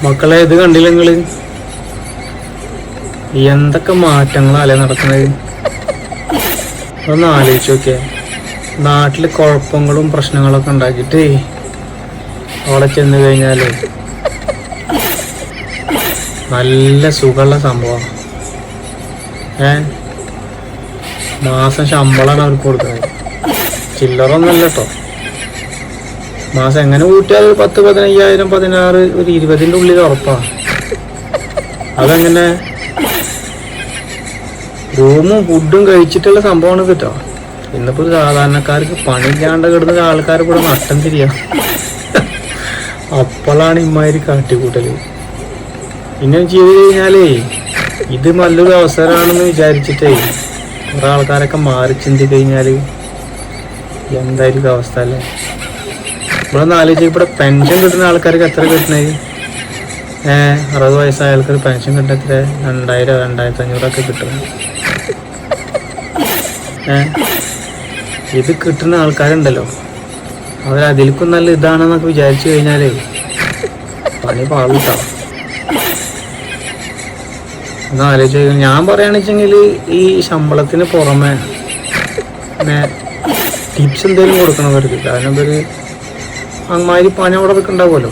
മക്കളെ ഇത് കണ്ടില്ല നിങ്ങള്? എന്തൊക്കെ മാറ്റങ്ങളല്ലേ നടക്കുന്നത്? ഒന്ന് ആലോചിച്ച് നോക്കിയേ. നാട്ടില് കുഴപ്പങ്ങളും പ്രശ്നങ്ങളൊക്കെ ഉണ്ടാക്കിയിട്ട് അവിടെ ചെന്ന് കഴിഞ്ഞാല് നല്ല സുഖമുള്ള സംഭവം. മാസം ശമ്പളമാണ് അവർക്ക് കൊടുക്കുന്നത്. ചില്ലറൊന്നല്ല കേട്ടോ. മാസം എങ്ങനെ കൂട്ടിയാൽ 10, 15,000, 16, ഒരു 20ന്റെ ഉള്ളിൽ ഉറപ്പാ. അതങ്ങനെ റൂമും ഫുഡും കഴിച്ചിട്ടുള്ള സംഭവമാണ് കേട്ടോ. ഇന്നിപ്പോ സാധാരണക്കാർക്ക് പണിയില്ലാണ്ട് കിടന്ന ആൾക്കാർ കൂടെ നഷ്ടം തിരിയാ. അപ്പോഴാണ് ഇമ്മാതിരി കാട്ടിക്കൂട്ടല്. പിന്നെ ചെയ്ത് കഴിഞ്ഞാലേ ഇത് നല്ലൊരു അവസരമാണെന്ന് വിചാരിച്ചിട്ടേ കുറെ ആൾക്കാരൊക്കെ മാറി ചിന്തി കഴിഞ്ഞാല് എന്തായിരിക്കും അവസ്ഥ അല്ലേ? ഇവിടെ ഒന്ന് ആലോചിച്ച്, ഇവിടെ പെൻഷൻ കിട്ടുന്ന ആൾക്കാർക്ക് എത്ര കിട്ടണേ? 60 വയസ്സായ ആൾക്കാർ പെൻഷൻ കിട്ടുന്ന എത്ര? 2000, 2500 കിട്ടുന്നത്. ഇത് കിട്ടുന്ന ആൾക്കാരുണ്ടല്ലോ, അവരതിൽക്കും നല്ല ഇതാണെന്നൊക്കെ വിചാരിച്ചു കഴിഞ്ഞാലേ പണി പാളിട്ടാ. ഒന്ന് ആലോചിച്ച്, ഞാൻ പറയുകയാണെന്നുവെച്ചെങ്കിൽ ഈ ശമ്പളത്തിന് പുറമെ ടിപ്സ് എന്തെങ്കിലും കൊടുക്കണവർക്ക്. കാരണം ഇവര് അമ്മാതിരി പണി അവിടെ ഉണ്ടാവുമല്ലോ.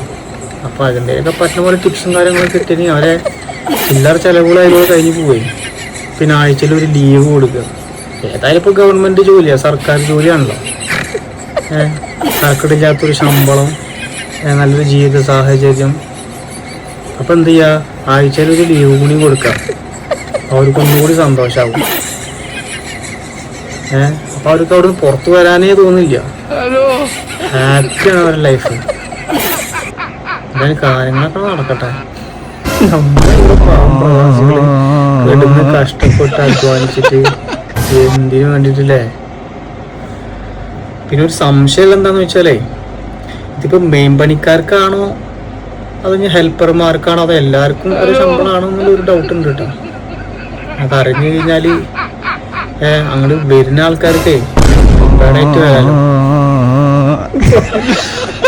അപ്പൊ അതിൻ്റെയൊക്കെ പറ്റുന്ന പോലെ ടിപ്സും കാര്യങ്ങളൊക്കെ കിട്ടിയെങ്കിൽ അവരെ ചില്ലറ ചെലവുകളായതുകൊണ്ട് കഴിഞ്ഞ് പോയി. പിന്നെ ആഴ്ചയിൽ ഒരു ലീവ് കൊടുക്കുക. ഏതായാലും ഇപ്പോൾ ഗവൺമെന്റ് ജോലിയാണ്, സർക്കാർ ജോലിയാണല്ലോ. തരക്കേടില്ലാത്തൊരു ശമ്പളം, നല്ലൊരു ജീവിത സാഹചര്യം. അപ്പൊ എന്ത് ചെയ്യുക, ആഴ്ചയിൽ ഒരു ലീവ് കൂടി കൊടുക്കാം. അവർക്കൊന്നുകൂടി സന്തോഷമാവും. അപ്പൊ അവർക്ക് അവിടെ നിന്ന് പുറത്തു വരാനേ തോന്നില്ല. ഹാപ്പിയാണ് അവരുടെ ലൈഫ്. എന്തായാലും കാര്യങ്ങളൊക്കെ നടക്കട്ടെ. നമ്മളിവിടെ പ്രവാസികള് കിടന്ന് കഷ്ടപ്പെട്ട് അധ്വാനിച്ചിട്ട് എന്തിനു വേണ്ടിയിട്ടില്ലേ? പിന്നെ ഒരു സംശയം എന്താന്ന് വെച്ചാലേ, ഇതിപ്പോ മെയിൻ പണിക്കാർക്കാണോ അത് ഇനി ഹെൽപ്പർമാർക്കാണോ അതോ എല്ലാവർക്കും ഒരു ശമ്പളമാണോ എന്നുള്ളൊരു ഡൗട്ട് ഉണ്ട് കേട്ടോ. അതറിഞ്ഞു കഴിഞ്ഞാല് അങ്ങോട്ട് വരുന്ന ആൾക്കാർക്കേ വേണായിട്ട് വരാലോ,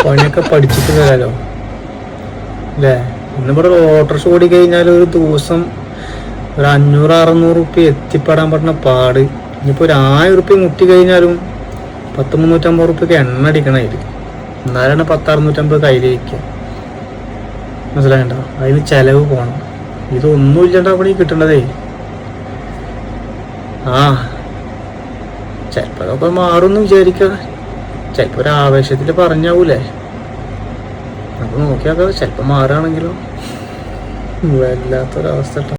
പണിയൊക്കെ പഠിച്ചിട്ട് വരാലോ അല്ലേ? ഇന്നിവിടെ ഓട്ടോറിക്ഷ ഓടി കഴിഞ്ഞാൽ ഒരു ദിവസം ഒരു 500-600 റുപ്യ എത്തിപ്പെടാൻ പറ്റുന്ന പാട്. ഇനിയിപ്പോൾ ഒരു 1000 റുപ്യ മുട്ടി കഴിഞ്ഞാലും 10-350 റുപ്യക്ക് എണ്ണ അടിക്കണമായിരിക്കും. എന്നാലാണ് 10-650 കയ്യിലിരിക്കുക. മനസ്സിലായണ്ട? അതിന് ചെലവ് പോണം. ഇതൊന്നും ഇല്ലാണ്ട് അവിടെ കിട്ടേണ്ടതേ. ചിലപ്പോ അതൊക്കെ മാറുമെന്ന് വിചാരിക്കുക. ചിലപ്പോ ഒരു ആവേശത്തിൽ പറഞ്ഞാവൂലേ, അപ്പൊ നോക്കിയാൽ ചിലപ്പോ മാറുകയാണെങ്കിലോ വല്ലാത്തൊരവസ്ഥ.